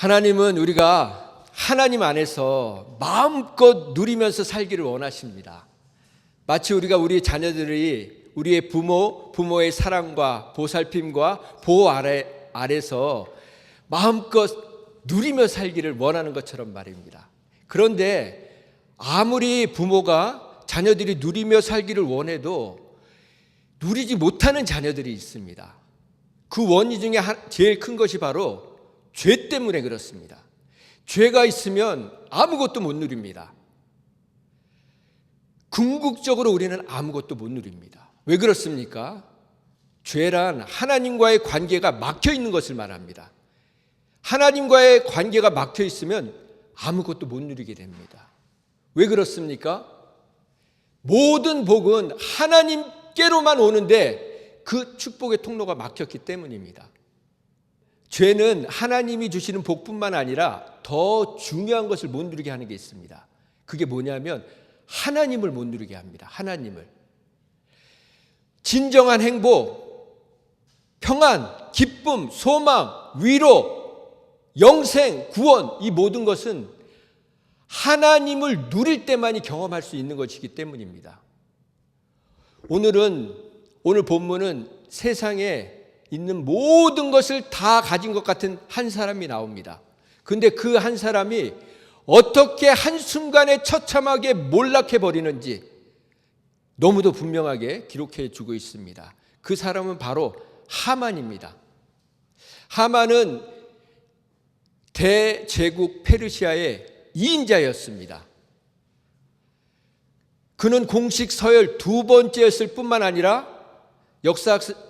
하나님은 우리가 하나님 안에서 마음껏 누리면서 살기를 원하십니다. 마치 우리가 우리 자녀들이 우리의 부모의 사랑과 보살핌과 보호 아래서 마음껏 누리며 살기를 원하는 것처럼 말입니다. 그런데 아무리 부모가 자녀들이 누리며 살기를 원해도 누리지 못하는 자녀들이 있습니다. 그 원인 중에 제일 큰 것이 바로 죄 때문에 그렇습니다. 죄가 있으면 아무것도 못 누립니다. 궁극적으로 우리는 아무것도 못 누립니다. 왜 그렇습니까? 죄란 하나님과의 관계가 막혀 있는 것을 말합니다. 하나님과의 관계가 막혀 있으면 아무것도 못 누리게 됩니다. 왜 그렇습니까? 모든 복은 하나님께로만 오는데 그 축복의 통로가 막혔기 때문입니다. 죄는 하나님이 주시는 복뿐만 아니라 더 중요한 것을 못 누리게 하는 게 있습니다. 그게 뭐냐면 하나님을 못 누리게 합니다. 하나님을. 진정한 행복, 평안, 기쁨, 소망, 위로, 영생, 구원, 이 모든 것은 하나님을 누릴 때만이 경험할 수 있는 것이기 때문입니다. 오늘 본문은 세상에 있는 모든 것을 다 가진 것 같은 한 사람이 나옵니다. 근데 그 한 사람이 어떻게 한순간에 처참하게 몰락해 버리는지 너무도 분명하게 기록해 주고 있습니다. 그 사람은 바로 하만입니다. 하만은 대제국 페르시아의 2인자였습니다. 그는 공식 서열 2번째였을 뿐만 아니라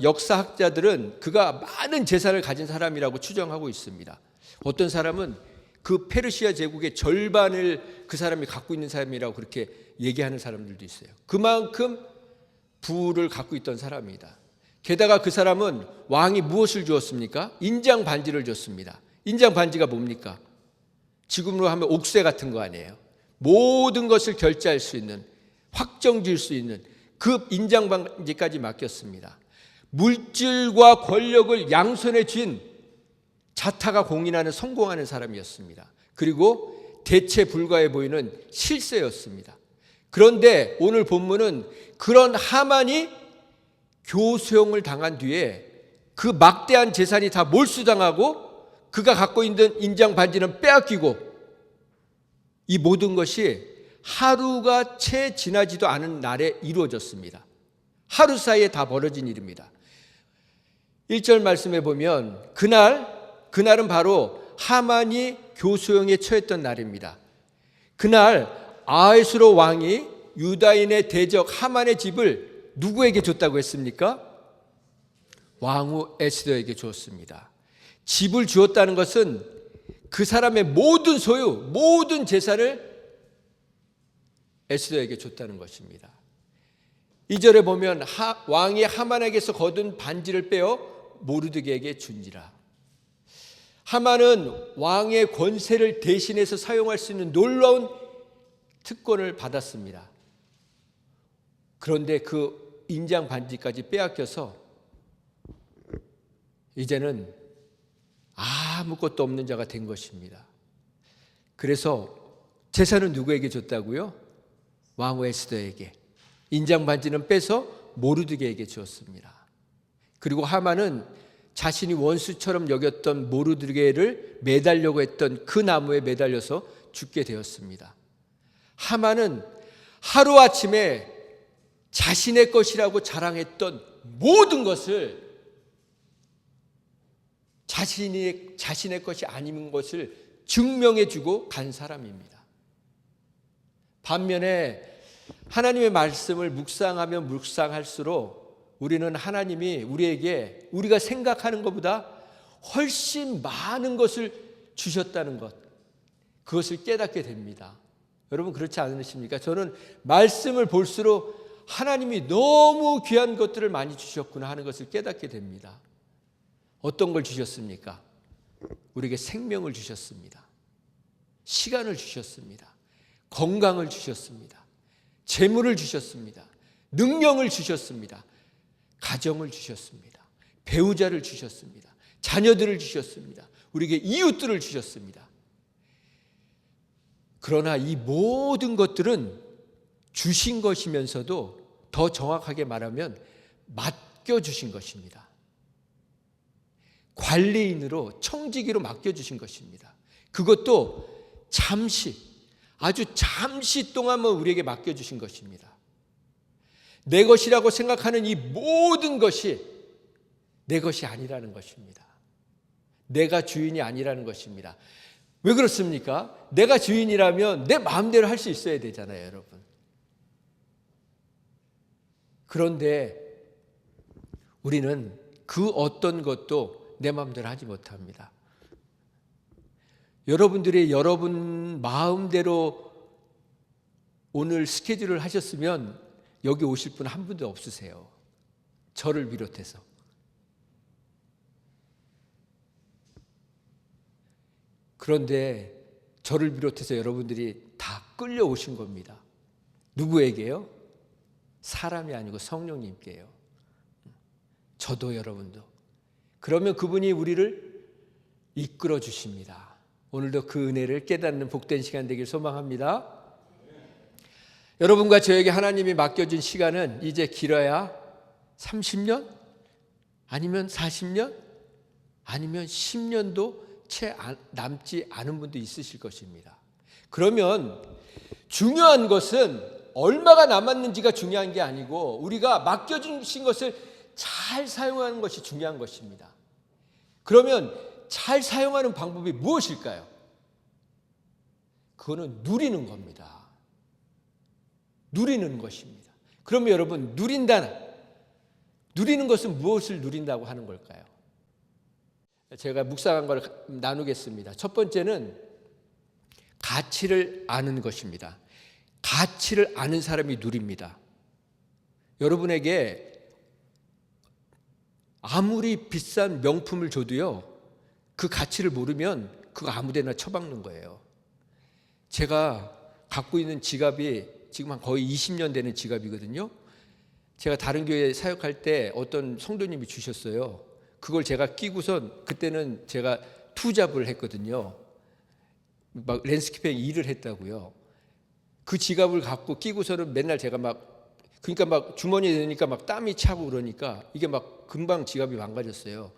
역사학자들은 그가 많은 재산을 가진 사람이라고 추정하고 있습니다. 어떤 사람은 그 페르시아 제국의 절반을 그 사람이 갖고 있는 사람이라고 그렇게 얘기하는 사람들도 있어요. 그만큼 부를 갖고 있던 사람이다. 게다가 그 사람은 왕이 무엇을 주었습니까? 인장 반지를 줬습니다. 인장 반지가 뭡니까? 지금으로 하면 옥쇄 같은 거 아니에요. 모든 것을 결제할 수 있는, 확정 지을 수 있는 그 인장 반지까지 맡겼습니다. 물질과 권력을 양손에 쥔 자타가 공인하는 성공하는 사람이었습니다. 그리고 대체 불가해 보이는 실세였습니다. 그런데 오늘 본문은 그런 하만이 교수형을 당한 뒤에 그 막대한 재산이 다 몰수당하고 그가 갖고 있는 인장 반지는 빼앗기고 이 모든 것이 하루가 채 지나지도 않은 날에 이루어졌습니다. 하루 사이에 다 벌어진 일입니다. 1절 말씀에 보면 그날은 바로 하만이 교수형에 처했던 날입니다. 그날 아하수로 왕이 유다인의 대적 하만의 집을 누구에게 줬다고 했습니까? 왕후 에스더에게 주었습니다. 집을 주었다는 것은 그 사람의 모든 소유, 모든 재산을 에스더에게 줬다는 것입니다. 2절에 보면 왕이 하만에게서 거둔 반지를 빼어 모르드게에게 준지라. 하만은 왕의 권세를 대신해서 사용할 수 있는 놀라운 특권을 받았습니다. 그런데 그 인장 반지까지 빼앗겨서 이제는 아무것도 없는 자가 된 것입니다. 그래서 재산은 누구에게 줬다고요? 왕후 에스더에게. 인장 반지는 빼서 모르드게에게 주었습니다. 그리고 하만은 자신이 원수처럼 여겼던 모르드게를 매달려고 했던 그 나무에 매달려서 죽게 되었습니다. 하만은 하루아침에 자신의 것이라고 자랑했던 모든 것을 자신의 것이 아닌 것을 증명해주고 간 사람입니다. 반면에 하나님의 말씀을 묵상하면 묵상할수록 우리는 하나님이 우리에게 우리가 생각하는 것보다 훨씬 많은 것을 주셨다는 것, 그것을 깨닫게 됩니다. 여러분 그렇지 않으십니까? 저는 말씀을 볼수록 하나님이 너무 귀한 것들을 많이 주셨구나 하는 것을 깨닫게 됩니다. 어떤 걸 주셨습니까? 우리에게 생명을 주셨습니다. 시간을 주셨습니다. 건강을 주셨습니다. 재물을 주셨습니다. 능력을 주셨습니다. 가정을 주셨습니다. 배우자를 주셨습니다. 자녀들을 주셨습니다. 우리에게 이웃들을 주셨습니다. 그러나 이 모든 것들은 주신 것이면서도 더 정확하게 말하면 맡겨주신 것입니다. 관리인으로, 청지기로 맡겨주신 것입니다. 그것도 잠시, 아주 잠시 동안만 우리에게 맡겨주신 것입니다. 내 것이라고 생각하는 이 모든 것이 내 것이 아니라는 것입니다. 내가 주인이 아니라는 것입니다. 왜 그렇습니까? 내가 주인이라면 내 마음대로 할 수 있어야 되잖아요, 여러분. 그런데 우리는 그 어떤 것도 내 마음대로 하지 못합니다. 여러분들이 여러분 마음대로 오늘 스케줄을 하셨으면 여기 오실 분 한 분도 없으세요. 저를 비롯해서. 그런데 저를 비롯해서 여러분들이 다 끌려오신 겁니다. 누구에게요? 사람이 아니고 성령님께요. 저도 여러분도. 그러면 그분이 우리를 이끌어 주십니다. 오늘도 그 은혜를 깨닫는 복된 시간 되길 소망합니다. 여러분과 저에게 하나님이 맡겨준 시간은 이제 길어야 30년? 아니면 40년? 아니면 10년도 채 남지 않은 분도 있으실 것입니다. 그러면 중요한 것은 얼마가 남았는지가 중요한 게 아니고 우리가 맡겨주신 것을 잘 사용하는 것이 중요한 것입니다. 그러면 잘 사용하는 방법이 무엇일까요? 그거는 누리는 겁니다. 누리는 것입니다. 그러면 여러분, 누리는 것은 무엇을 누린다고 하는 걸까요? 제가 묵상한 걸 나누겠습니다. 첫 번째는 가치를 아는 것입니다. 가치를 아는 사람이 누립니다. 여러분에게 아무리 비싼 명품을 줘도요, 그 가치를 모르면 그거 아무데나 처박는 거예요. 제가 갖고 있는 지갑이 지금 한 거의 20년 되는 지갑이거든요. 제가 다른 교회에 사역할 때 어떤 성도님이 주셨어요. 그걸 제가 끼고선 그때는 제가 투잡을 했거든요. 막 랜스케이핑 일을 했다고요. 그 지갑을 갖고 끼고서는 맨날 제가 그러니까 막 주머니에 넣으니까 막 땀이 차고 그러니까 이게 막 금방 지갑이 망가졌어요.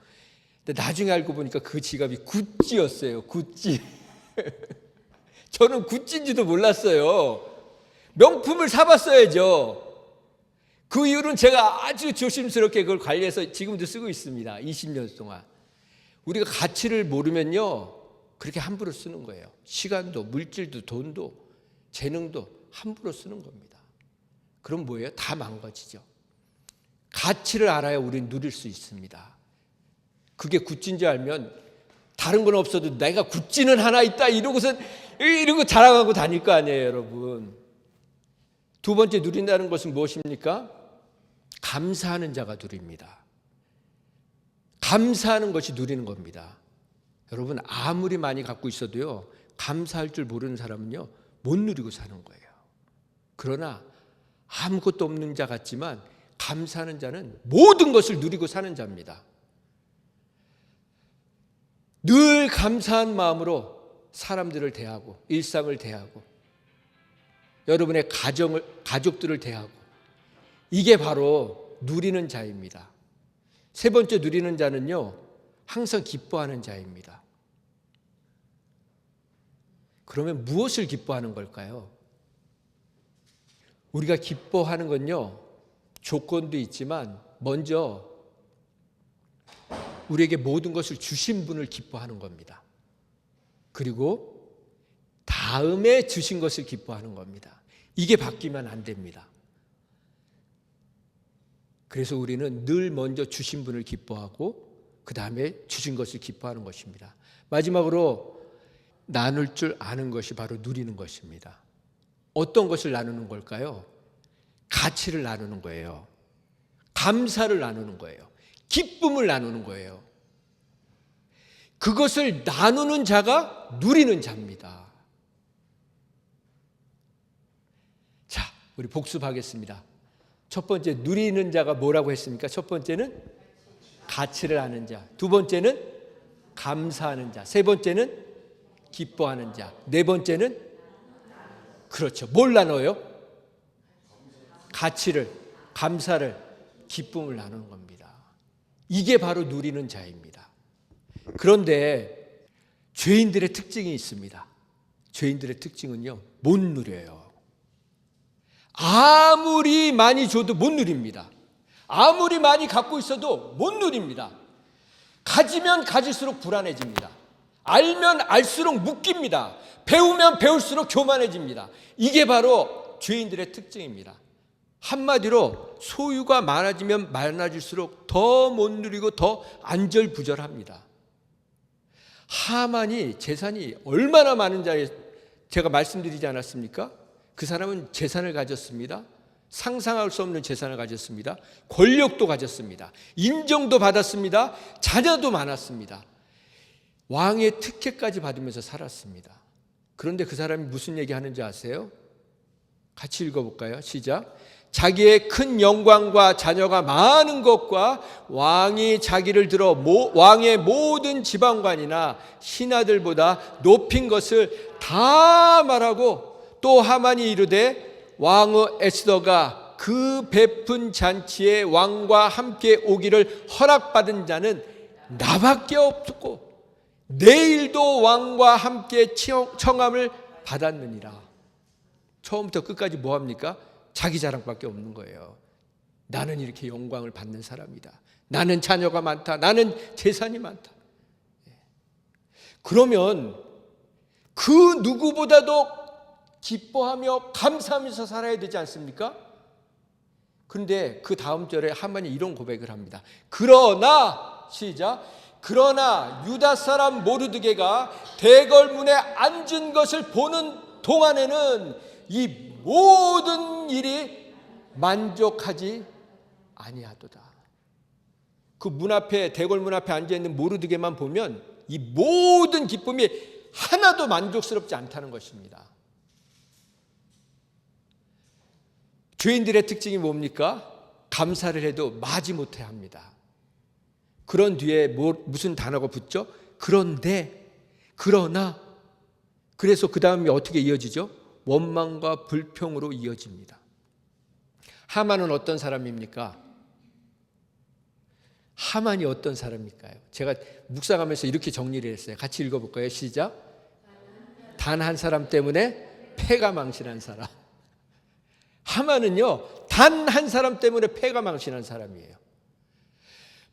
근데 나중에 알고 보니까 그 지갑이 구찌였어요. 구찌. 저는 구찌인지도 몰랐어요. 명품을 사봤어야죠. 그 이후로는 제가 아주 조심스럽게 그걸 관리해서 지금도 쓰고 있습니다. 20년 동안. 우리가 가치를 모르면요, 그렇게 함부로 쓰는 거예요. 시간도, 물질도, 돈도, 재능도 함부로 쓰는 겁니다. 그럼 뭐예요? 다 망가지죠. 가치를 알아야 우리는 누릴 수 있습니다. 그게 구찌인지 알면 다른 건 없어도 내가 구찌는 하나 있다 이러고 자랑하고 다닐 거 아니에요, 여러분. 두 번째 누린다는 것은 무엇입니까? 감사하는 자가 누립니다. 감사하는 것이 누리는 겁니다. 여러분, 아무리 많이 갖고 있어도요, 감사할 줄 모르는 사람은요, 못 누리고 사는 거예요. 그러나 아무것도 없는 자 같지만 감사하는 자는 모든 것을 누리고 사는 자입니다. 늘 감사한 마음으로 사람들을 대하고 일상을 대하고 여러분의 가족들을 대하고, 이게 바로 누리는 자입니다. 세 번째 누리는 자는요, 항상 기뻐하는 자입니다. 그러면 무엇을 기뻐하는 걸까요? 우리가 기뻐하는 건요, 조건도 있지만 먼저 우리에게 모든 것을 주신 분을 기뻐하는 겁니다. 그리고 다음에 주신 것을 기뻐하는 겁니다. 이게 바뀌면 안 됩니다. 그래서 우리는 늘 먼저 주신 분을 기뻐하고 그 다음에 주신 것을 기뻐하는 것입니다. 마지막으로 나눌 줄 아는 것이 바로 누리는 것입니다. 어떤 것을 나누는 걸까요? 가치를 나누는 거예요. 감사를 나누는 거예요. 기쁨을 나누는 거예요. 그것을 나누는 자가 누리는 자입니다. 자, 우리 복습하겠습니다. 첫 번째, 누리는 자가 뭐라고 했습니까? 첫 번째는 가치를 아는 자. 두 번째는 감사하는 자. 세 번째는 기뻐하는 자. 네 번째는 그렇죠. 뭘 나눠요? 가치를, 감사를, 기쁨을 나누는 겁니다. 이게 바로 누리는 자입니다. 그런데 죄인들의 특징이 있습니다. 죄인들의 특징은요, 못 누려요. 아무리 많이 줘도 못 누립니다. 아무리 많이 갖고 있어도 못 누립니다. 가지면 가질수록 불안해집니다. 알면 알수록 묶입니다. 배우면 배울수록 교만해집니다. 이게 바로 죄인들의 특징입니다. 한마디로 소유가 많아지면 많아질수록 더 못 누리고 더 안절부절합니다. 하만이 재산이 얼마나 많은 자에 제가 말씀드리지 않았습니까? 그 사람은 재산을 가졌습니다. 상상할 수 없는 재산을 가졌습니다. 권력도 가졌습니다. 인정도 받았습니다. 자녀도 많았습니다. 왕의 특혜까지 받으면서 살았습니다. 그런데 그 사람이 무슨 얘기하는지 아세요? 같이 읽어볼까요? 시작. 자기의 큰 영광과 자녀가 많은 것과 왕이 자기를 들어 왕의 모든 지방관이나 신하들보다 높인 것을 다 말하고, 또 하만이 이르되 왕의 에스더가 그 베푼 잔치에 왕과 함께 오기를 허락받은 자는 나밖에 없었고 내일도 왕과 함께 청함을 받았느니라. 처음부터 끝까지 뭐합니까? 자기 자랑밖에 없는 거예요. 나는 이렇게 영광을 받는 사람이다. 나는 자녀가 많다. 나는 재산이 많다. 그러면 그 누구보다도 기뻐하며 감사하면서 살아야 되지 않습니까? 그런데 그 다음 절에 하만이 이런 고백을 합니다. 그러나 시작. 그러나 유다 사람 모르드게가 대궐문에 앉은 것을 보는 동안에는 이 모든 일이 만족하지 아니하도다. 그 문 앞에, 대궐 문 앞에 앉아 있는 모르드게만 보면 이 모든 기쁨이 하나도 만족스럽지 않다는 것입니다. 죄인들의 특징이 뭡니까? 감사를 해도 마지못해 합니다. 그런 뒤에 무슨 단어가 붙죠? 그런데, 그러나. 그래서 그 다음이 어떻게 이어지죠? 원망과 불평으로 이어집니다. 하만은 어떤 사람입니까? 하만이 어떤 사람일까요? 제가 묵상하면서 이렇게 정리를 했어요. 같이 읽어볼까요? 시작. 단 한 사람 때문에 패가 망신한 사람. 하만은요, 단 한 사람 때문에 패가 망신한 사람이에요.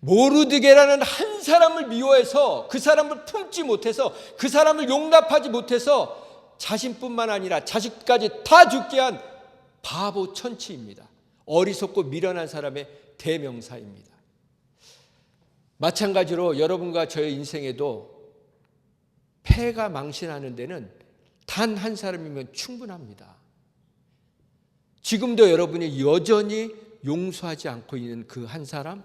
모르드게라는 한 사람을 미워해서, 그 사람을 품지 못해서, 그 사람을 용납하지 못해서 자신뿐만 아니라 자식까지 다 죽게 한 바보 천치입니다. 어리석고 미련한 사람의 대명사입니다. 마찬가지로 여러분과 저의 인생에도 패가 망신하는 데는 단 한 사람이면 충분합니다. 지금도 여러분이 여전히 용서하지 않고 있는 그 한 사람,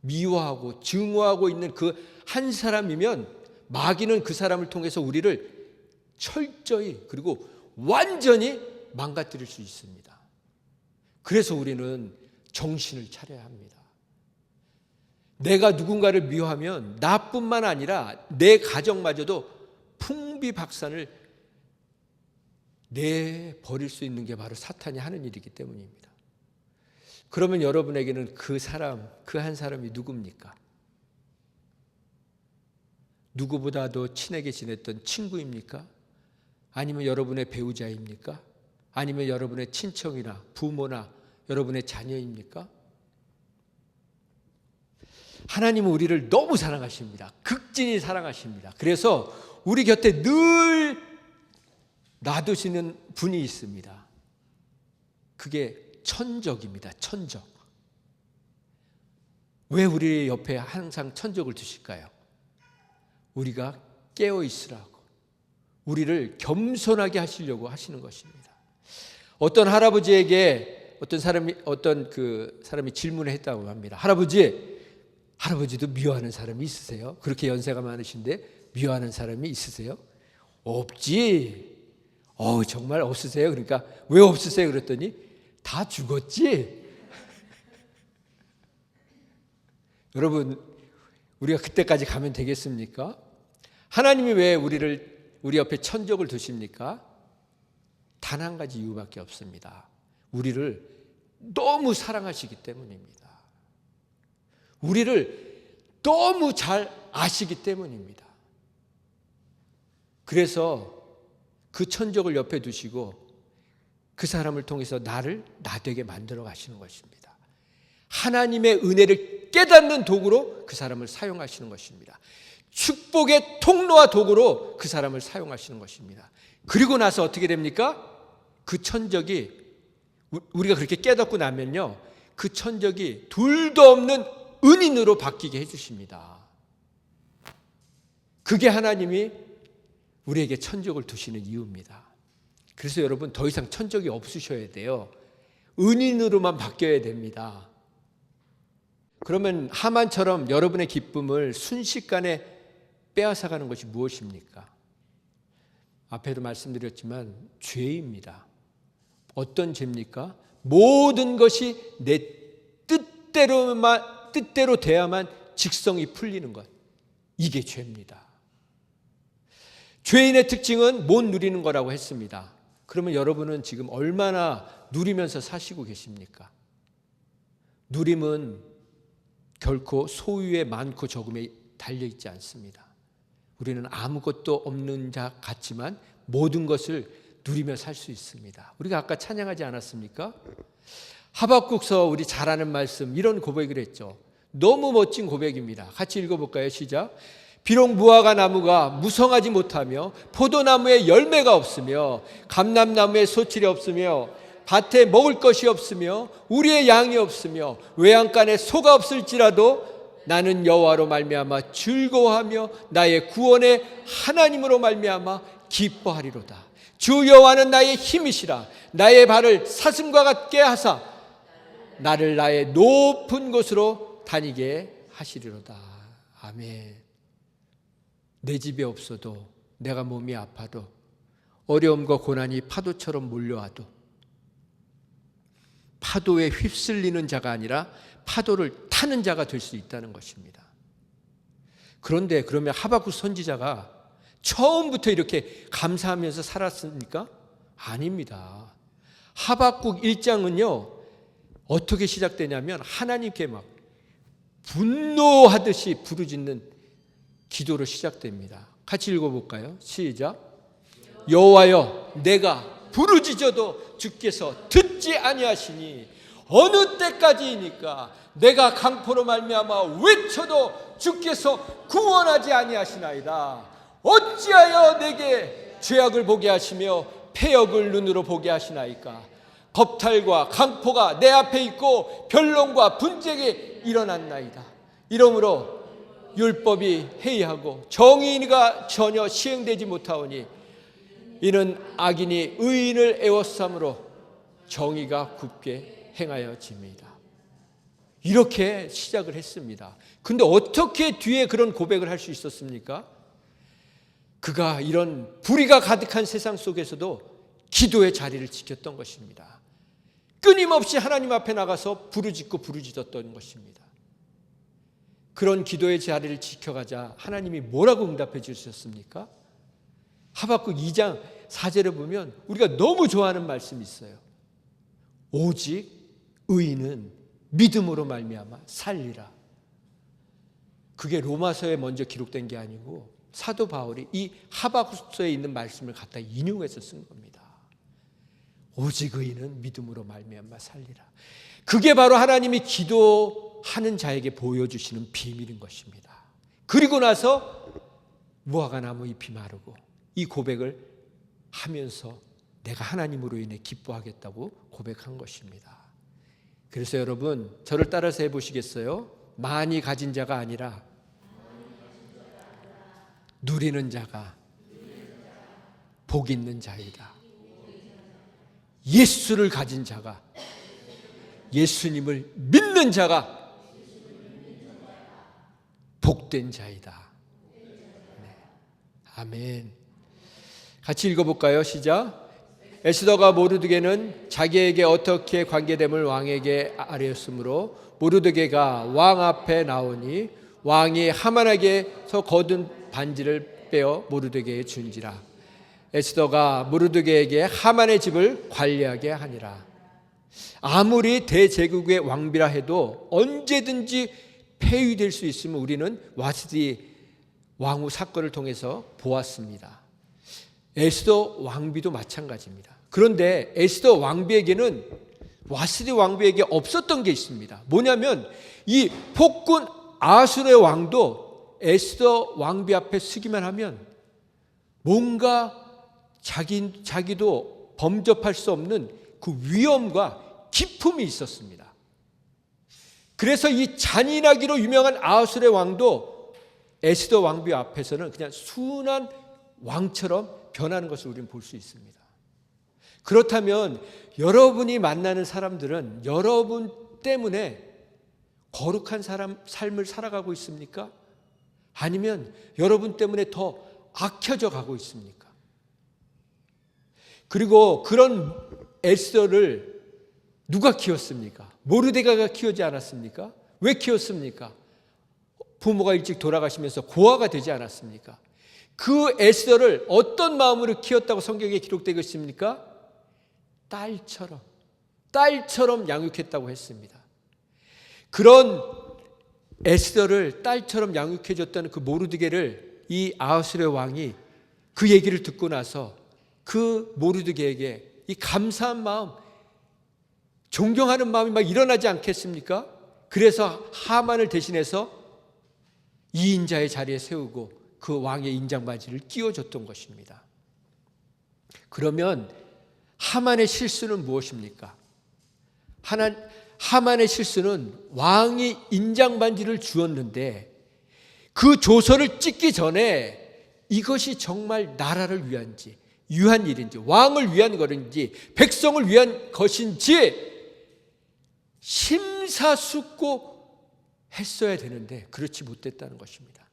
미워하고 증오하고 있는 그 한 사람이면 마귀는 그 사람을 통해서 우리를 철저히 그리고 완전히 망가뜨릴 수 있습니다. 그래서 우리는 정신을 차려야 합니다. 내가 누군가를 미워하면 나뿐만 아니라 내 가정마저도 풍비박산을 내버릴 수 있는 게 바로 사탄이 하는 일이기 때문입니다. 그러면 여러분에게는 그 사람, 그 한 사람이 누굽니까? 누구보다도 친하게 지냈던 친구입니까? 아니면 여러분의 배우자입니까? 아니면 여러분의 친척이나 부모나 여러분의 자녀입니까? 하나님은 우리를 너무 사랑하십니다. 극진히 사랑하십니다. 그래서 우리 곁에 늘 놔두시는 분이 있습니다. 그게 천적입니다. 천적. 왜 우리 옆에 항상 천적을 두실까요? 우리가 깨어 있으라고, 우리를 겸손하게 하시려고 하시는 것입니다. 어떤 할아버지에게 어떤 사람이 질문을 했다고 합니다. 할아버지도 미워하는 사람이 있으세요? 그렇게 연세가 많으신데 미워하는 사람이 있으세요? 없지. 정말 없으세요? 그러니까 왜 없으세요? 그랬더니 다 죽었지. 여러분, 우리가 그때까지 가면 되겠습니까? 하나님이 왜 우리 옆에 천적을 두십니까? 단 한 가지 이유밖에 없습니다. 우리를 너무 사랑하시기 때문입니다. 우리를 너무 잘 아시기 때문입니다. 그래서 그 천적을 옆에 두시고 그 사람을 통해서 나를 나되게 만들어 가시는 것입니다. 하나님의 은혜를 깨닫는 도구로 그 사람을 사용하시는 것입니다. 축복의 통로와 도구로 그 사람을 사용하시는 것입니다. 그리고 나서 어떻게 됩니까? 그 천적이, 우리가 그렇게 깨닫고 나면요, 그 천적이 둘도 없는 은인으로 바뀌게 해주십니다. 그게 하나님이 우리에게 천적을 두시는 이유입니다. 그래서 여러분, 더 이상 천적이 없으셔야 돼요. 은인으로만 바뀌어야 됩니다. 그러면 하만처럼 여러분의 기쁨을 순식간에 빼앗아가는 것이 무엇입니까? 앞에도 말씀드렸지만 죄입니다. 어떤 죄입니까? 모든 것이 내 뜻대로 돼야만 직성이 풀리는 것. 이게 죄입니다. 죄인의 특징은 못 누리는 거라고 했습니다. 그러면 여러분은 지금 얼마나 누리면서 사시고 계십니까? 누림은 결코 소유의 많고 적음에 달려있지 않습니다. 우리는 아무것도 없는 자 같지만 모든 것을 누리며 살 수 있습니다. 우리가 아까 찬양하지 않았습니까? 하박국서 우리 잘 아는 말씀, 이런 고백을 했죠. 너무 멋진 고백입니다. 같이 읽어볼까요? 시작. 비록 무화과 나무가 무성하지 못하며 포도나무에 열매가 없으며 감람나무에 소출이 없으며 밭에 먹을 것이 없으며 우리의 양이 없으며 외양간에 소가 없을지라도 나는 여호와로 말미암아 즐거워하며 나의 구원의 하나님으로 말미암아 기뻐하리로다. 주 여호와는 나의 힘이시라. 나의 발을 사슴과 같게 하사 나를 나의 높은 곳으로 다니게 하시리로다. 아멘. 내 집에 없어도, 내가 몸이 아파도, 어려움과 고난이 파도처럼 몰려와도 파도에 휩쓸리는 자가 아니라 파도를 타는 자가 될 수 있다는 것입니다. 그런데 그러면 하박국 선지자가 처음부터 이렇게 감사하면서 살았습니까? 아닙니다. 하박국 1장은요 어떻게 시작되냐면 하나님께 막 분노하듯이 부르짖는 기도로 시작됩니다. 같이 읽어볼까요? 시작. 여호와여, 내가 부르짖어도 주께서 듣지 아니하시니 어느 때까지이니까 내가 강포로 말미암아 외쳐도 주께서 구원하지 아니하시나이다. 어찌하여 내게 죄악을 보게 하시며 패역을 눈으로 보게 하시나이까. 겁탈과 강포가 내 앞에 있고 변론과 분쟁이 일어났나이다. 이러므로 율법이 해이하고 정의가 전혀 시행되지 못하오니 이는 악인이 의인을 애워싸므로 정의가 굽게 행하여집니다. 이렇게 시작을 했습니다. 근데 어떻게 뒤에 그런 고백을 할 수 있었습니까? 그가 이런 불의가 가득한 세상 속에서도 기도의 자리를 지켰던 것입니다. 끊임없이 하나님 앞에 나가서 부르짖었던 것입니다. 그런 기도의 자리를 지켜가자 하나님이 뭐라고 응답해 주셨습니까? 하박국 2장 4절에 보면 우리가 너무 좋아하는 말씀이 있어요. 오직 의인은 믿음으로 말미암아 살리라. 그게 로마서에 먼저 기록된 게 아니고 사도 바울이 이 하박국서에 있는 말씀을 갖다 인용해서 쓴 겁니다. 오직 의인은 믿음으로 말미암아 살리라. 그게 바로 하나님이 기도하는 자에게 보여주시는 비밀인 것입니다. 그리고 나서 무화과 나무 잎이 마르고 이 고백을 하면서 내가 하나님으로 인해 기뻐하겠다고 고백한 것입니다. 그래서 여러분 저를 따라서 해보시겠어요? 많이 가진 자가 아니라 누리는 자가 복 있는 자이다. 예수를 가진 자가, 예수님을 믿는 자가 복된 자이다. 네. 아멘. 같이 읽어볼까요? 시작. 에스더가 모르드게는 자기에게 어떻게 관계됨을 왕에게 아뢰었으므로 모르드게가 왕 앞에 나오니 왕이 하만에게서 거둔 반지를 빼어 모르드게에 준지라. 에스더가 모르드게에게 하만의 집을 관리하게 하니라. 아무리 대제국의 왕비라 해도 언제든지 폐위될 수 있으면 우리는 와스디 왕후 사건을 통해서 보았습니다. 에스더 왕비도 마찬가지입니다. 그런데 에스더 왕비에게는 와스디 왕비에게 없었던 게 있습니다. 뭐냐면 이 폭군 아수르의 왕도 에스더 왕비 앞에 서기만 하면 뭔가 자기도 범접할 수 없는 그 위엄과 기품이 있었습니다. 그래서 이 잔인하기로 유명한 아수르의 왕도 에스더 왕비 앞에서는 그냥 순한 왕처럼 변하는 것을 우리는 볼 수 있습니다. 그렇다면 여러분이 만나는 사람들은 여러분 때문에 거룩한 삶을 살아가고 있습니까? 아니면 여러분 때문에 더 악혀져 가고 있습니까? 그리고 그런 에스더를 누가 키웠습니까? 모르드게가 키우지 않았습니까? 왜 키웠습니까? 부모가 일찍 돌아가시면서 고아가 되지 않았습니까? 그 에스더를 어떤 마음으로 키웠다고 성경에 기록되고 있습니까? 딸처럼 양육했다고 했습니다. 그런 에스더를 딸처럼 양육해줬다는 그 모르드게를 이 아하수르의 왕이 그 얘기를 듣고 나서 그 모르드게에게 이 감사한 마음, 존경하는 마음이 막 일어나지 않겠습니까? 그래서 하만을 대신해서 이인자의 자리에 세우고 그 왕의 인장바지를 끼워줬던 것입니다. 그러면 하만의 실수는 무엇입니까? 하만의 실수는 왕이 인장반지를 주었는데 그 조서를 찍기 전에 이것이 정말 나라를 위한지 유한 일인지 왕을 위한 것인지 백성을 위한 것인지 심사숙고했어야 되는데 그렇지 못했다는 것입니다.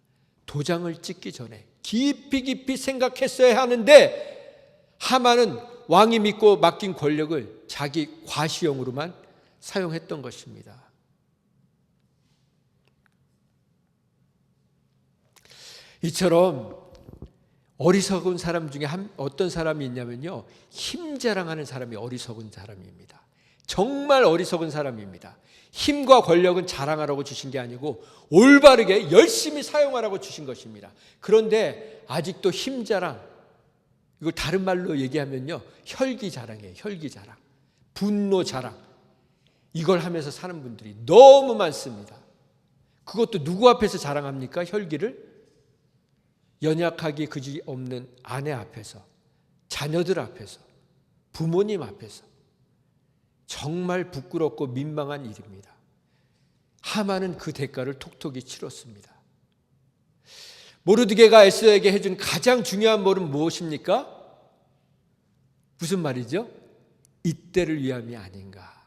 도장을 찍기 전에 깊이 생각했어야 하는데 하만은 왕이 믿고 맡긴 권력을 자기 과시용으로만 사용했던 것입니다. 이처럼 어리석은 사람 중에 어떤 사람이 있냐면요, 힘자랑하는 사람이 어리석은 사람입니다. 정말 어리석은 사람입니다. 힘과 권력은 자랑하라고 주신 게 아니고 올바르게 열심히 사용하라고 주신 것입니다. 그런데 아직도 힘자랑, 이걸 다른 말로 얘기하면요, 혈기자랑이에요. 혈기자랑, 분노자랑, 이걸 하면서 사는 분들이 너무 많습니다. 그것도 누구 앞에서 자랑합니까? 혈기를? 연약하기 그지없는 아내 앞에서, 자녀들 앞에서, 부모님 앞에서. 정말 부끄럽고 민망한 일입니다. 하만은 그 대가를 톡톡히 치렀습니다. 모르드게가 에스더에게 해준 가장 중요한 말은 무엇입니까? 무슨 말이죠? 이때를 위함이 아닌가.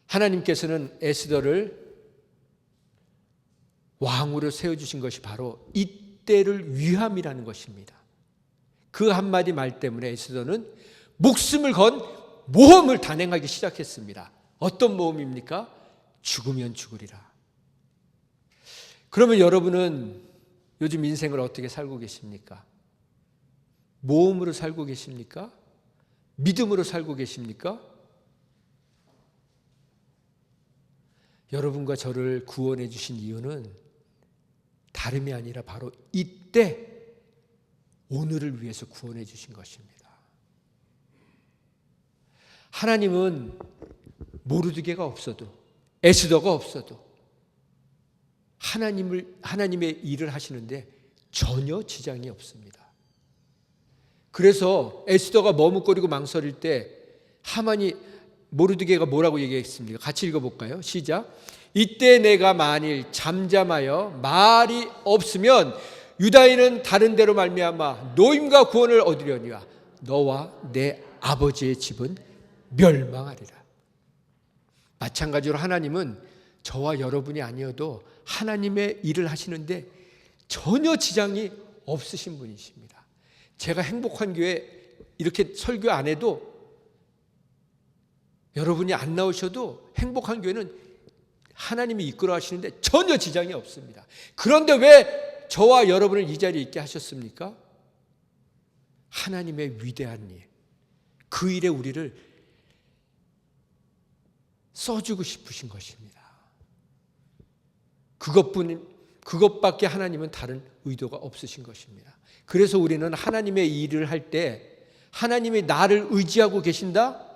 하나님께서는 에스더를 왕으로 세워주신 것이 바로 이때를 위함이라는 것입니다. 그 한마디 말 때문에 에스더는 목숨을 건 모험을 단행하기 시작했습니다. 어떤 모험입니까? 죽으면 죽으리라. 그러면 여러분은 요즘 인생을 어떻게 살고 계십니까? 모험으로 살고 계십니까? 믿음으로 살고 계십니까? 여러분과 저를 구원해 주신 이유는 다름이 아니라 바로 이때 오늘을 위해서 구원해 주신 것입니다. 하나님은 모르드게가 없어도, 에스더가 없어도 하나님의 일을 하시는데 전혀 지장이 없습니다. 그래서 에스더가 머뭇거리고 망설일 때 하만이, 모르드게가 뭐라고 얘기했습니까? 같이 읽어볼까요? 시작. 이때 내가 만일 잠잠하여 말이 없으면 유다인은 다른 데로 말미암아 노임과 구원을 얻으려니와 너와 내 아버지의 집은 멸망하리라. 마찬가지로 하나님은 저와 여러분이 아니어도 하나님의 일을 하시는데 전혀 지장이 없으신 분이십니다. 제가 행복한 교회 이렇게 설교 안 해도, 여러분이 안 나오셔도 행복한 교회는 하나님이 이끌어 하시는데 전혀 지장이 없습니다. 그런데 왜 저와 여러분을 이 자리에 있게 하셨습니까? 하나님의 위대한 일, 그 일에 우리를 써주고 싶으신 것입니다. 그것밖에 하나님은 다른 의도가 없으신 것입니다. 그래서 우리는 하나님의 일을 할 때 하나님이 나를 의지하고 계신다?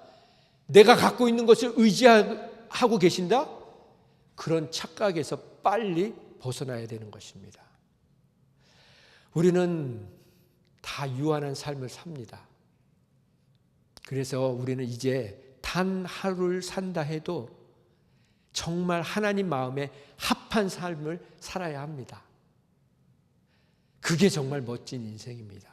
내가 갖고 있는 것을 의지하고 계신다? 그런 착각에서 빨리 벗어나야 되는 것입니다. 우리는 다 유한한 삶을 삽니다. 그래서 우리는 이제 단 하루를 산다 해도 정말 하나님 마음에 합한 삶을 살아야 합니다. 그게 정말 멋진 인생입니다.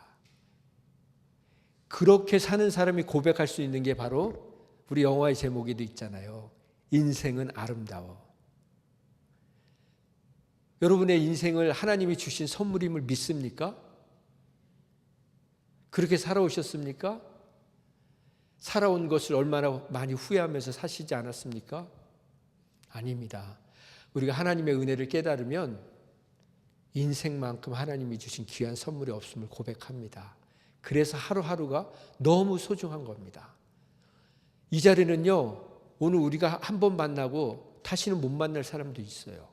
그렇게 사는 사람이 고백할 수 있는 게 바로 우리 영화의 제목에도 있잖아요. 인생은 아름다워. 여러분의 인생을 하나님이 주신 선물임을 믿습니까? 그렇게 살아오셨습니까? 살아온 것을 얼마나 많이 후회하면서 사시지 않았습니까? 아닙니다. 우리가 하나님의 은혜를 깨달으면 인생만큼 하나님이 주신 귀한 선물이 없음을 고백합니다. 그래서 하루하루가 너무 소중한 겁니다. 이 자리는요, 오늘 우리가 한 번 만나고 다시는 못 만날 사람도 있어요.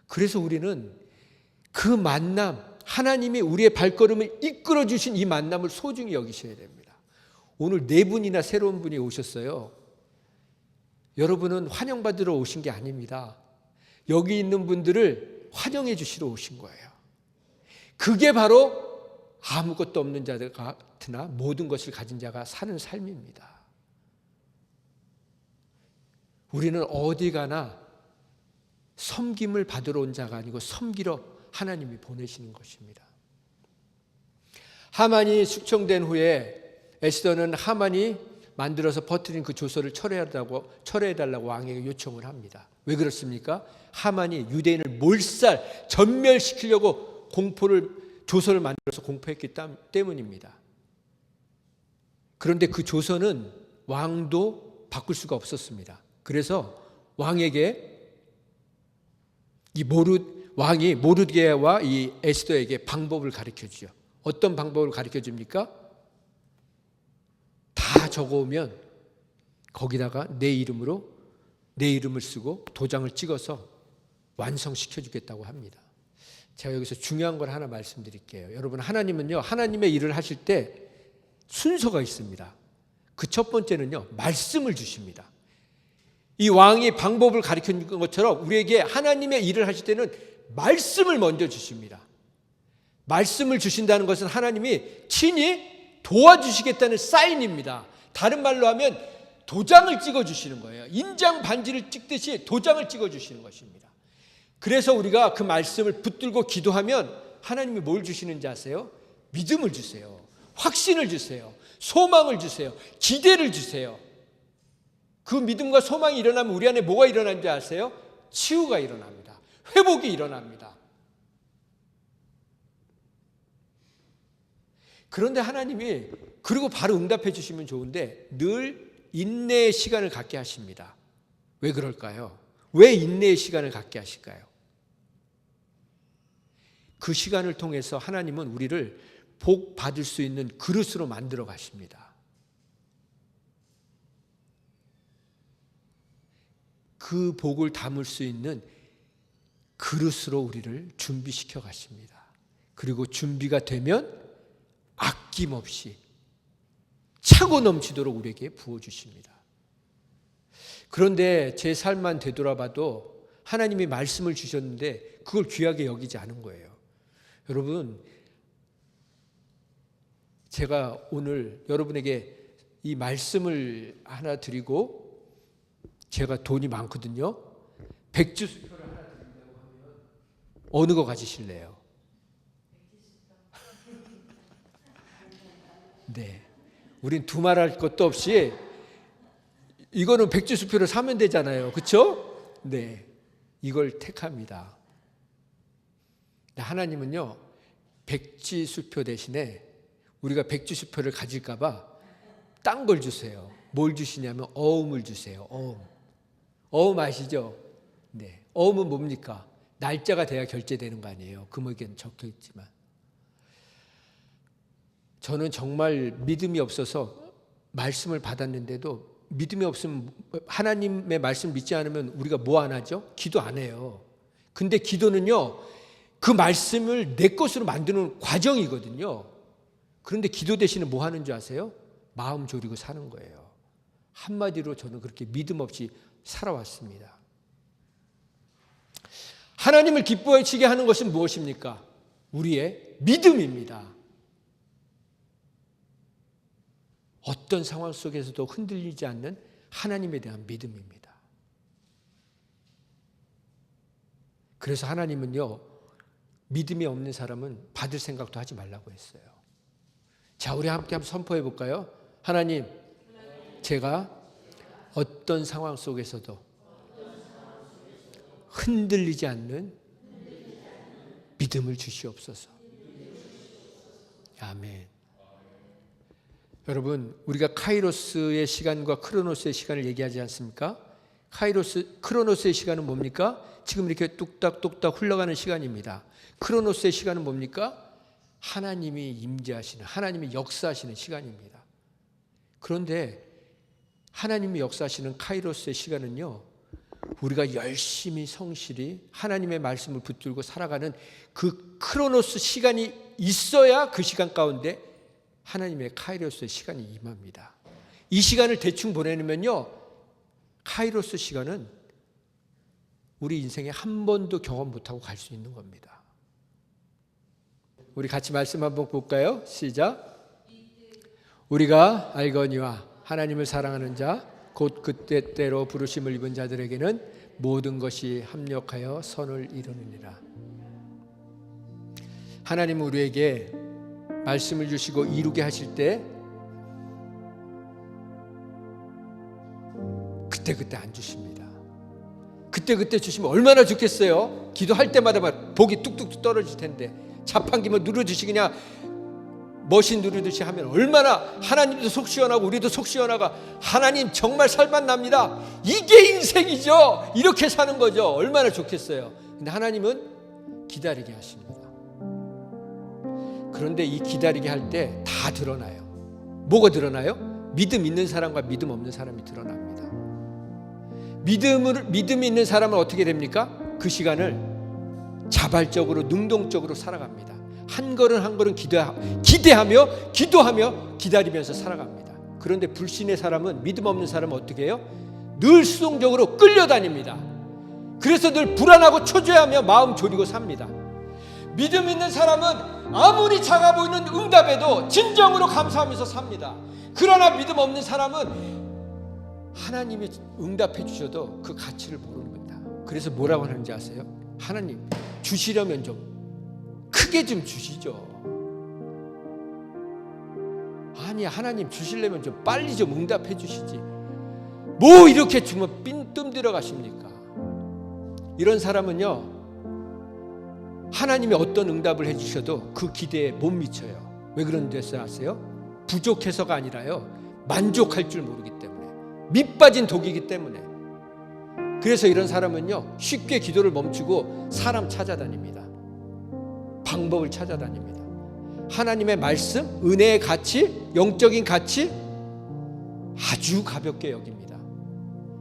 그래서 우리는 그 만남, 하나님이 우리의 발걸음을 이끌어 주신 이 만남을 소중히 여기셔야 됩니다. 오늘 4분이나 새로운 분이 오셨어요. 여러분은 환영받으러 오신 게 아닙니다. 여기 있는 분들을 환영해 주시러 오신 거예요. 그게 바로 아무것도 없는 자들 같으나 모든 것을 가진 자가 사는 삶입니다. 우리는 어디 가나 섬김을 받으러 온 자가 아니고 섬기러 하나님이 보내시는 것입니다. 하만이 숙청된 후에 에스더는 하만이 만들어서 퍼뜨린 그 조서를 철회해달라고 왕에게 요청을 합니다. 왜 그렇습니까? 하만이 유대인을 몰살, 전멸시키려고 조서를 만들어서 공포했기 때문입니다. 그런데 그 조서는 왕도 바꿀 수가 없었습니다. 그래서 왕에게 왕이 모르드게와 이 에스더에게 방법을 가르쳐 주죠. 어떤 방법을 가르쳐 줍니까? 다 적어오면 거기다가 내 이름을 쓰고 도장을 찍어서 완성시켜 주겠다고 합니다. 제가 여기서 중요한 걸 하나 말씀드릴게요. 여러분, 하나님은요, 하나님의 일을 하실 때 순서가 있습니다. 그 첫 번째는요, 말씀을 주십니다. 이 왕이 방법을 가르쳐 준 것처럼 우리에게 하나님의 일을 하실 때는 말씀을 먼저 주십니다. 말씀을 주신다는 것은 하나님이 친히 도와주시겠다는 사인입니다. 다른 말로 하면 도장을 찍어주시는 거예요. 인장 반지를 찍듯이 도장을 찍어주시는 것입니다. 그래서 우리가 그 말씀을 붙들고 기도하면 하나님이 뭘 주시는지 아세요? 믿음을 주세요. 확신을 주세요. 소망을 주세요. 기대를 주세요. 그 믿음과 소망이 일어나면 우리 안에 뭐가 일어나는지 아세요? 치유가 일어납니다. 회복이 일어납니다. 그런데 하나님이 그리고 바로 응답해 주시면 좋은데 늘 인내의 시간을 갖게 하십니다. 왜 그럴까요? 왜 인내의 시간을 갖게 하실까요? 그 시간을 통해서 하나님은 우리를 복 받을 수 있는 그릇으로 만들어 가십니다. 그 복을 담을 수 있는 그릇으로 우리를 준비시켜 가십니다. 그리고 준비가 되면 아낌없이 차고 넘치도록 우리에게 부어주십니다. 그런데 제 삶만 되돌아봐도 하나님이 말씀을 주셨는데 그걸 귀하게 여기지 않은 거예요. 여러분, 제가 오늘 여러분에게 이 말씀을 하나 드리고 제가 돈이 많거든요. 백주 수표를 하나 드린다고 하면 어느 거 가지실래요? 네, 우린 두말할 것도 없이 이거는 백주 수표를 사면 되잖아요. 그렇죠? 네, 이걸 택합니다. 하나님은요, 백지 수표 대신에 우리가 백지 수표를 가질까 봐 딴 걸 주세요. 뭘 주시냐면 어음을 주세요. 어음 아시죠? 네, 어음은 뭡니까? 날짜가 돼야 결제되는 거 아니에요. 금액에는 적혀 있지만. 저는 정말 믿음이 없어서 말씀을 받았는데도 믿음이 없으면 하나님의 말씀 믿지 않으면 우리가 뭐 안 하죠? 기도 안 해요. 근데 기도는요, 그 말씀을 내 것으로 만드는 과정이거든요. 그런데 기도 대신에 뭐 하는 줄 아세요? 마음 졸이고 사는 거예요. 한마디로 저는 그렇게 믿음 없이 살아왔습니다. 하나님을 기뻐하시게 하는 것은 무엇입니까? 우리의 믿음입니다. 어떤 상황 속에서도 흔들리지 않는 하나님에 대한 믿음입니다. 그래서 하나님은요, 믿음이 없는 사람은 받을 생각도 하지 말라고 했어요. 자, 우리 함께 한번 선포해 볼까요? 하나님, 제가 어떤 상황 속에서도 흔들리지 않는 믿음을 주시옵소서. 아멘. 여러분, 우리가 카이로스의 시간과 크로노스의 시간을 얘기하지 않습니까? 크로노스의 시간은 뭡니까? 지금 이렇게 뚝딱뚝딱 흘러가는 시간입니다. 크로노스의 시간은 뭡니까? 하나님이 임재하시는, 하나님이 역사하시는 시간입니다. 그런데 하나님이 역사하시는 카이로스의 시간은요, 우리가 열심히 성실히 하나님의 말씀을 붙들고 살아가는 그 크로노스 시간이 있어야 그 시간 가운데 하나님의 카이로스의 시간이 임합니다. 이 시간을 대충 보내면요, 카이로스 시간은 우리 인생에 한 번도 경험 못하고 갈 수 있는 겁니다. 우리 같이 말씀 한번 볼까요? 시작. 우리가 알거니와 하나님을 사랑하는 자 곧 그때때로 부르심을 입은 자들에게는 모든 것이 합력하여 선을 이루느니라. 하나님은 우리에게 말씀을 주시고 이루게 하실 때 그때그때 안 주십니다. 그때그때 주시면 얼마나 좋겠어요. 기도할 때마다 복이 뚝뚝 떨어질 텐데 자판기만 누르듯이 그냥 머신 누르듯이 하면 얼마나 하나님도 속 시원하고 우리도 속 시원하고 하나님 정말 살맛납니다. 이게 인생이죠. 이렇게 사는 거죠. 얼마나 좋겠어요. 근데 하나님은 기다리게 하십니다. 그런데 이 기다리게 할 때 다 드러나요. 뭐가 드러나요? 믿음 있는 사람과 믿음 없는 사람이 드러납니다. 믿음이 있는 사람은 어떻게 됩니까? 그 시간을 자발적으로 능동적으로 살아갑니다. 한 걸음 한 걸음 기대하며 기도하며 기다리면서 살아갑니다. 그런데 불신의 사람은, 믿음 없는 사람은 어떻게 해요? 늘 수동적으로 끌려다닙니다. 그래서 늘 불안하고 초조해하며 마음 졸이고 삽니다. 믿음 있는 사람은 아무리 작아 보이는 응답에도 진정으로 감사하면서 삽니다. 그러나 믿음 없는 사람은 하나님이 응답해 주셔도 그 가치를 모르는 겁니다. 그래서 뭐라고 하는지 아세요? 하나님 주시려면 좀 크게 좀 주시죠. 아니, 하나님 주시려면 좀 빨리 좀 응답해 주시지. 뭐 이렇게 주면 뜸 들어가십니까? 이런 사람은요, 하나님이 어떤 응답을 해주셔도 그 기대에 못 미쳐요. 왜 그런 데서 아세요? 부족해서가 아니라요, 만족할 줄 모르기 때문에, 밑빠진 독이기 때문에. 그래서 이런 사람은요, 쉽게 기도를 멈추고 사람 찾아다닙니다. 방법을 찾아다닙니다. 하나님의 말씀, 은혜의 가치, 영적인 가치 아주 가볍게 여깁니다.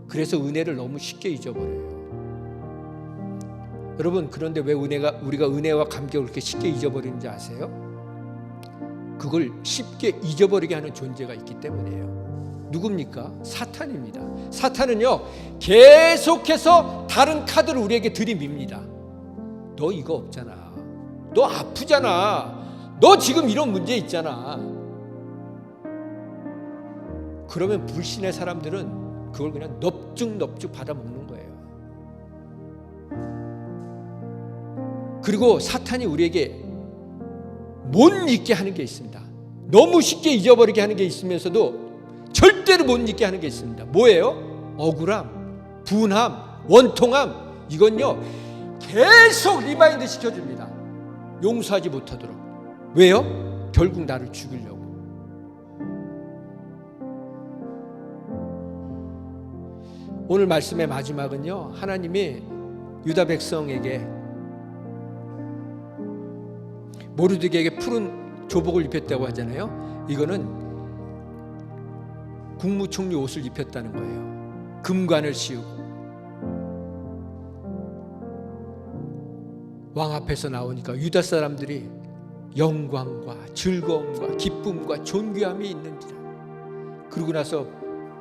그래서 은혜를 너무 쉽게 잊어버려요. 여러분, 그런데 왜 우리가 은혜와 감격을 그렇게 쉽게 잊어버리는지 아세요? 그걸 쉽게 잊어버리게 하는 존재가 있기 때문이에요. 누굽니까? 사탄입니다. 사탄은요, 계속해서 다른 카드를 우리에게 들이밉니다. 너 이거 없잖아. 너 아프잖아. 너 지금 이런 문제 있잖아. 그러면 불신의 사람들은 그걸 그냥 넙죽넙죽 받아먹는 거예요. 그리고 사탄이 우리에게 못 잊게 하는 게 있습니다. 너무 쉽게 잊어버리게 하는 게 있으면서도 절대로 못 잊게 하는 게 있습니다. 뭐예요? 억울함, 분함, 원통함. 이건요, 계속 리마인드 시켜줍니다. 용서하지 못하도록. 왜요? 결국 나를 죽이려고. 오늘 말씀의 마지막은요, 하나님이 유다 백성에게 모르드게에게 푸른 조복을 입혔다고 하잖아요. 이거는 국무총리 옷을 입혔다는 거예요. 금관을 씌우고 왕 앞에서 나오니까 유다 사람들이 영광과 즐거움과 기쁨과 존귀함이 있는지라. 그러고 나서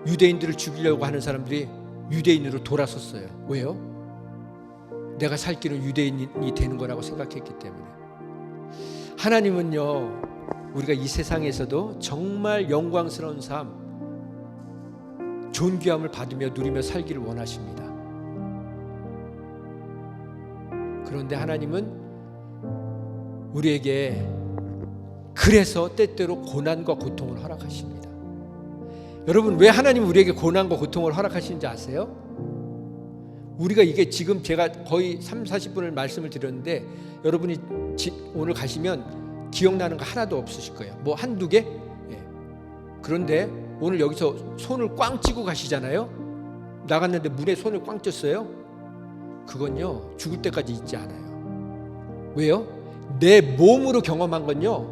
유대인들을 죽이려고 하는 사람들이 유대인으로 돌아섰어요. 왜요? 내가 살 길은 유대인이 되는 거라고 생각했기 때문에. 하나님은요, 우리가 이 세상에서도 정말 영광스러운 삶, 존귀함을 받으며 누리며 살기를 원하십니다. 그런데 하나님은 우리에게 그래서 때때로 고난과 고통을 허락하십니다. 여러분, 왜 하나님은 우리에게 고난과 고통을 허락하시는지 아세요? 우리가 이게 지금 제가 거의 30-40분을 말씀을 드렸는데 여러분이 오늘 가시면 기억나는 거 하나도 없으실 거예요. 뭐 한두 개? 예. 그런데 오늘 여기서 손을 꽝 쥐고 가시잖아요. 나갔는데 문에 손을 꽝 쥐었어요. 그건요, 죽을 때까지 잊지 않아요. 왜요? 내 몸으로 경험한 건요,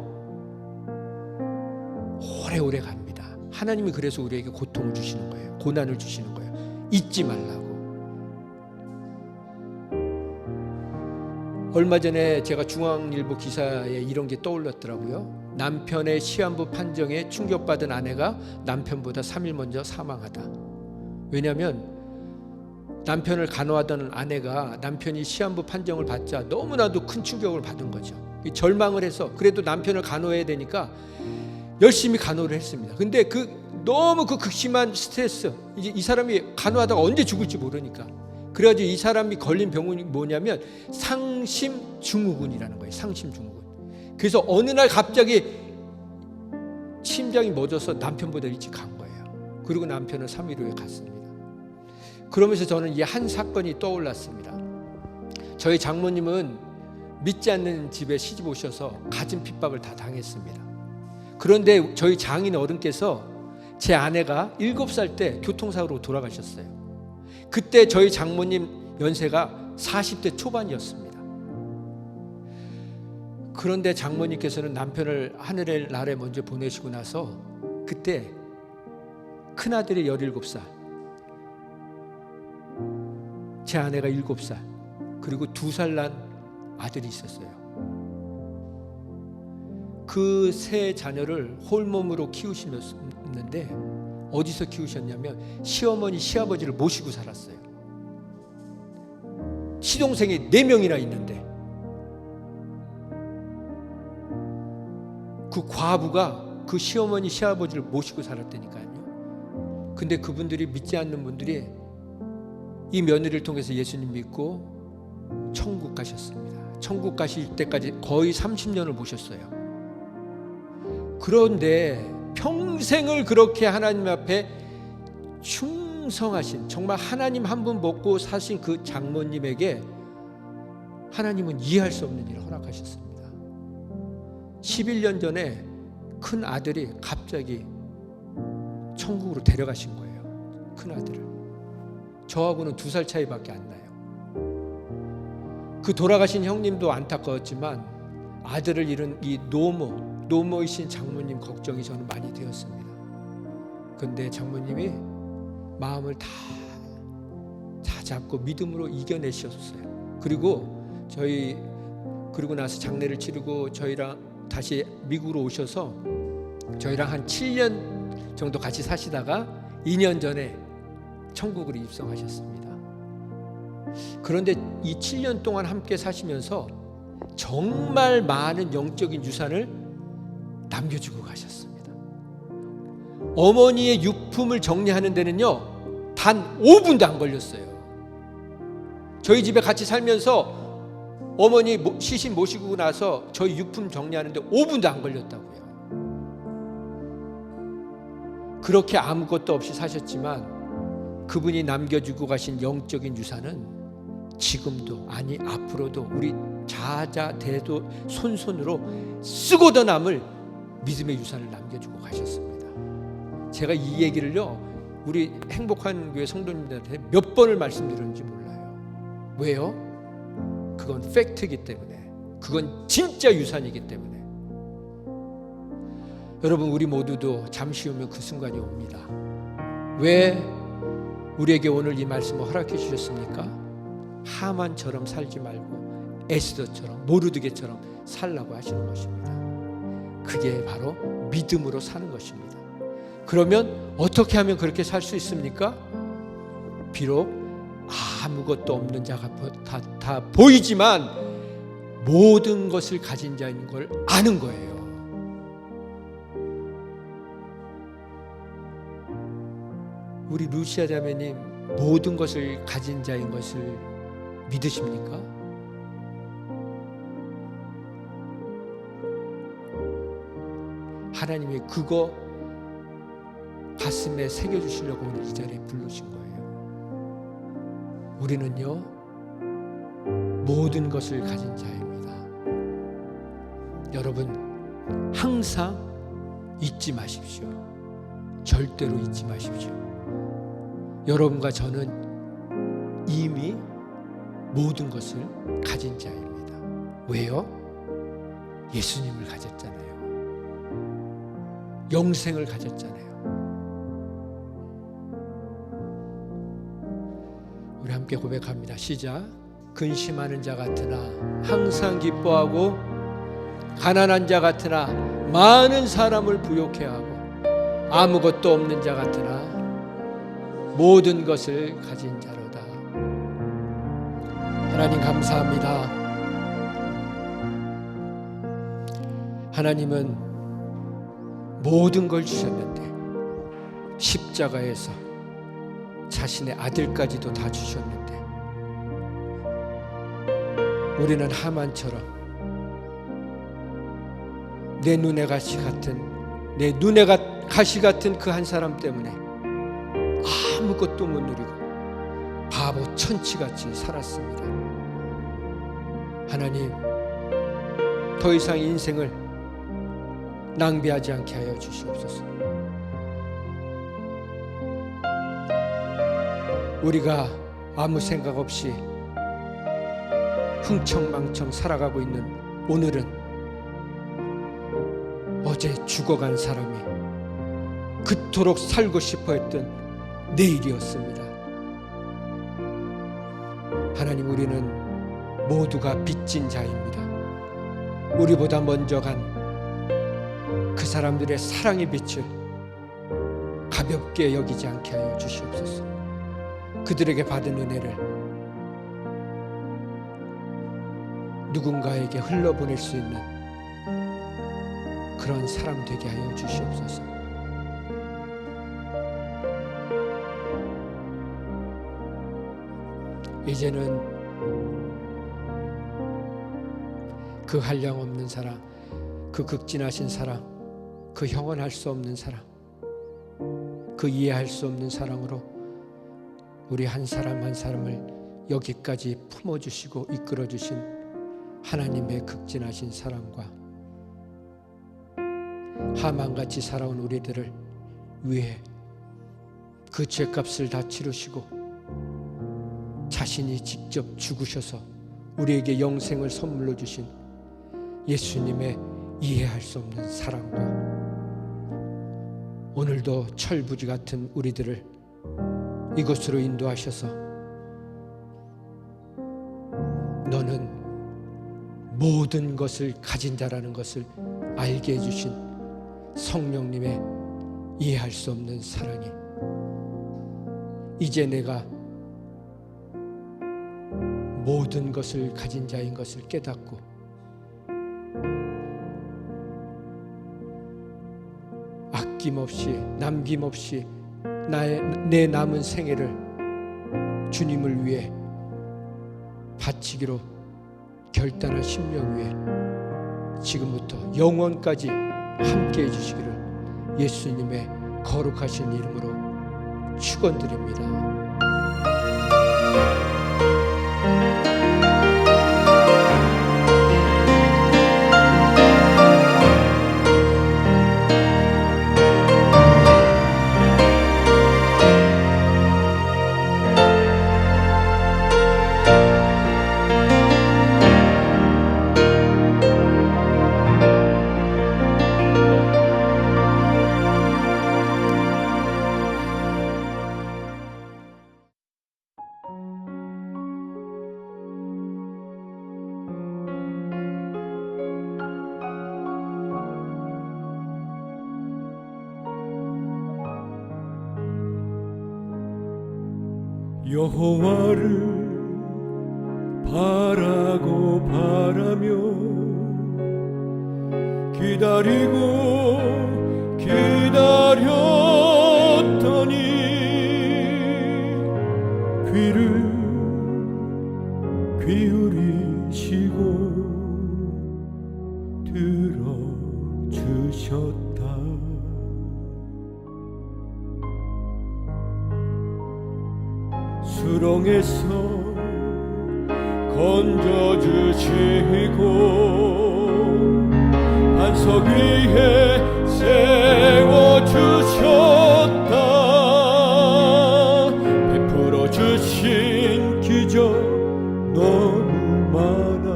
오래오래 갑니다. 하나님이 그래서 우리에게 고통을 주시는 거예요. 고난을 주시는 거예요. 잊지 말라고. 얼마 전에 제가 중앙일보 기사에 이런 게 떠올랐더라고요. 남편의 시한부 판정에 충격받은 아내가 남편보다 3일 먼저 사망하다. 왜냐하면 남편을 간호하던 아내가 남편이 시한부 판정을 받자 너무나도 큰 충격을 받은 거죠. 절망을 해서 그래도 남편을 간호해야 되니까 열심히 간호를 했습니다. 근데 너무 극심한 스트레스, 이제 이 사람이 간호하다가 언제 죽을지 모르니까, 그래가지고 이 사람이 걸린 병이 뭐냐면 상심증후군이라는 거예요. 상심증후군. 그래서 어느 날 갑자기 심장이 멎어서 남편보다 일찍 간 거예요. 그리고 남편은 3일 후에 갔습니다. 그러면서 저는 이 한 사건이 떠올랐습니다. 저희 장모님은 믿지 않는 집에 시집 오셔서 가진 핍박을 다 당했습니다. 그런데 저희 장인 어른께서 제 아내가 7살 때 교통사고로 돌아가셨어요. 그때 저희 장모님 연세가 40대 초반이었습니다. 그런데 장모님께서는 남편을 하늘의 나라에 먼저 보내시고 나서 그때 큰아들이 17살, 제 아내가 7살, 그리고 2살 난 아들이 있었어요. 그 세 자녀를 홀몸으로 키우시는데 어디서 키우셨냐면 시어머니, 시아버지를 모시고 살았어요. 시동생이 4명이나 있는데 그 과부가 그 시어머니, 시아버지를 모시고 살았다니까요. 근데 그분들이 믿지 않는 분들이 이 며느리를 통해서 예수님 믿고 천국 가셨습니다. 천국 가실 때까지 거의 30년을 모셨어요. 그런데 평생을 그렇게 하나님 앞에 충성하신, 정말 하나님 한 분 먹고 사신 그 장모님에게 하나님은 이해할 수 없는 일을 허락하셨습니다. 11년 전에 큰 아들이 갑자기 천국으로 데려가신 거예요. 큰 아들을. 저하고는 2살 차이밖에 안 나요. 그 돌아가신 형님도 안타까웠지만 아들을 잃은 이 노모이신 장모님 걱정이 저는 많이 되었습니다. 그런데 장모님이 마음을 다 잡고 믿음으로 이겨내셨어요. 그리고 나서 장례를 치르고 저희랑 다시 미국으로 오셔서 저희랑 한 7년 정도 같이 사시다가 2년 전에 천국으로 입성하셨습니다. 그런데 이 7년 동안 함께 사시면서 정말 많은 영적인 유산을 남겨주고 가셨습니다. 어머니의 유품을 정리하는 데는요, 단 5분도 안 걸렸어요. 저희 집에 같이 살면서 어머니 시신 모시고 나서 저희 유품 정리하는데 5분도 안 걸렸다고요. 그렇게 아무것도 없이 사셨지만 그분이 남겨주고 가신 영적인 유산은 지금도, 아니 앞으로도 우리 자자대도 손손으로 쓰고도 남을 믿음의 유산을 남겨주고 가셨습니다. 제가 이 얘기를요, 우리 행복한 교회 성도님들한테 몇 번을 말씀드렸는지 몰라요. 왜요? 그건 팩트이기 때문에, 그건 진짜 유산이기 때문에. 여러분, 우리 모두도 잠시 후면 그 순간이 옵니다. 왜 우리에게 오늘 이 말씀을 허락해 주셨습니까? 하만처럼 살지 말고 에스더처럼, 모르드게처럼 살라고 하시는 것입니다. 그게 바로 믿음으로 사는 것입니다. 그러면 어떻게 하면 그렇게 살 수 있습니까? 비록 아무것도 없는 자가 다 보이지만 모든 것을 가진 자인 걸 아는 거예요. 우리 루시아 자매님, 모든 것을 가진 자인 것을 믿으십니까? 하나님이 그거 가슴에 새겨주시려고 오늘 이 자리에 부르신 거예요. 우리는요, 모든 것을 가진 자입니다. 여러분, 항상 잊지 마십시오. 절대로 잊지 마십시오. 여러분과 저는 이미 모든 것을 가진 자입니다. 왜요? 예수님을 가졌잖아요. 영생을 가졌잖아요. 우리 함께 고백합니다. 시작. 근심하는 자 같으나 항상 기뻐하고, 가난한 자 같으나 많은 사람을 부욕해 하고, 아무것도 없는 자 같으나 모든 것을 가진 자로다. 하나님 감사합니다. 하나님은 모든 걸 주셨는데 십자가에서 자신의 아들까지도 다 주셨는데 우리는 하만처럼 내 눈에 가시 같은 그 한 사람 때문에 아무것도 못 누리고 바보 천치같이 살았습니다. 하나님, 더 이상 인생을 낭비하지 않게 하여 주시옵소서. 우리가 아무 생각 없이 흥청망청 살아가고 있는 오늘은 어제 죽어간 사람이 그토록 살고 싶어 했던 내일이었습니다. 하나님, 우리는 모두가 빚진 자입니다. 우리보다 먼저 간 그 사람들의 사랑의 빛을 가볍게 여기지 않게 하여 주시옵소서. 그들에게 받은 은혜를 누군가에게 흘러보낼 수 있는 그런 사람 되게 하여 주시옵소서. 이제는 그 한량 없는 사랑, 그 극진하신 사랑, 그 형언할 수 없는 사랑, 그 이해할 수 없는 사랑으로 우리 한 사람 한 사람을 여기까지 품어주시고 이끌어주신 하나님의 극진하신 사랑과 하만같이 살아온 우리들을 위해 그 죄값을 다 치르시고 자신이 직접 죽으셔서 우리에게 영생을 선물로 주신 예수님의 이해할 수 없는 사랑과 오늘도 철부지 같은 우리들을 이곳으로 인도하셔서 너는 모든 것을 가진 자라는 것을 알게 해주신 성령님의 이해할 수 없는 사랑이 이제 내가 모든 것을 가진 자인 것을 깨닫고 아낌없이 남김없이 내 남은 생애를 주님을 위해 바치기로 결단한 심령 위에 지금부터 영원까지 함께 해주시기를 예수님의 거룩하신 이름으로 축원드립니다. 여호와를 바라고 바라며 기다리고 기다렸더니 귀를 기울이시고 들어주셨다. 수렁에서 건져주시고 반석 위에 세워주셨다. 베풀어 주신 기적 너무 많아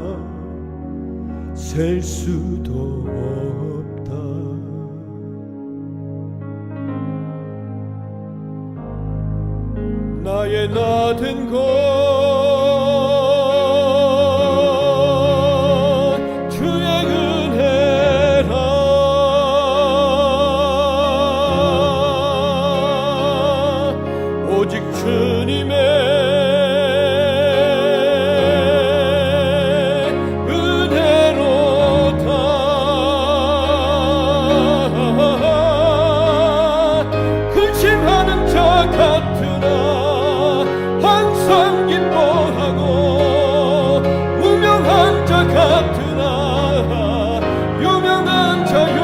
셀 수도 없다. 나의 나된 것 주의 은혜라. 오직 주님의 은혜로다. 근심하는 자 같으나 항상 기뻐하고 무명한 자 같으나 유명한 자요.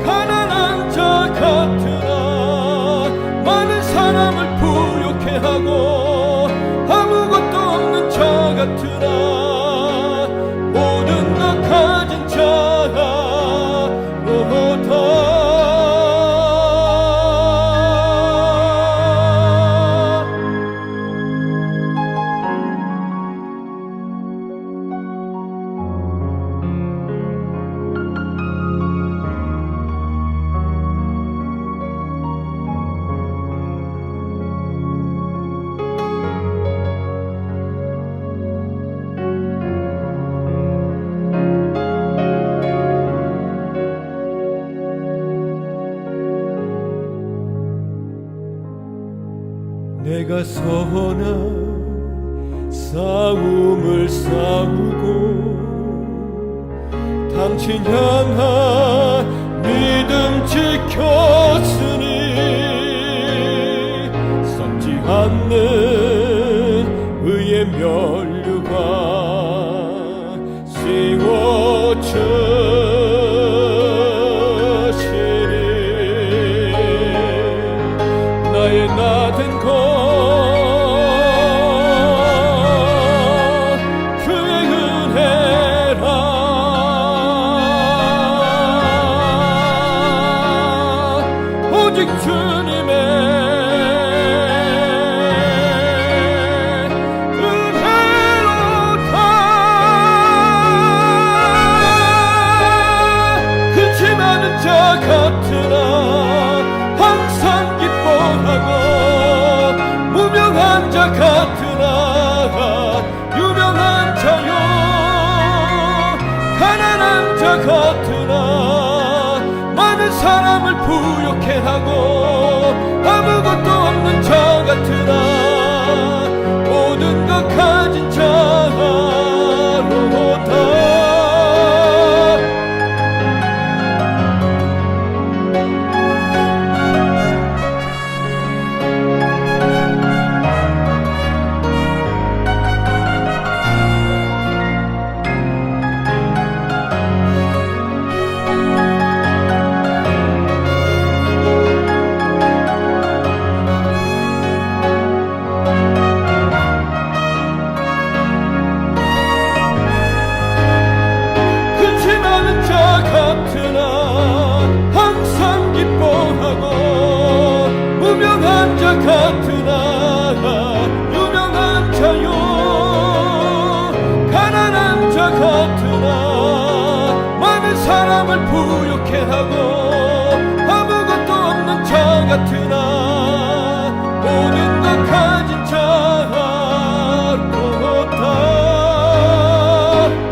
가난한 자 같으나 많은 사람을 부욕해 하고 아무것도 없는 자 같으나 모든 것 가진 자로다. 내가 선한 싸움을 싸우고 당신 향한 믿음 지켰으니 썩지 않는 의의 면류관 씌워주시니 나의 나된 것 오직 주님의 은혜로다. 근심하는 자 같으나 항상 기뻐하고 무명한 자 같으나 유명한 자요. 가난한 자 같으나 많은 사람을 부욕해 하고 아무것도 없는 자 같으나 모든 것 가진 자로다. 항상 기뻐하고 무명한 자 같으나 유명한 자요. 가난한 자 같으나 많은 사람을 부욕해 하고 아무것도 없는 자 같으나 모든 것 가진 자로다.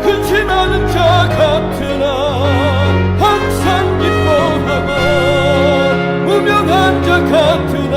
근심하는 자 같으나 항상 기뻐하고 무명한 자 같으나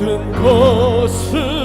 모든 것을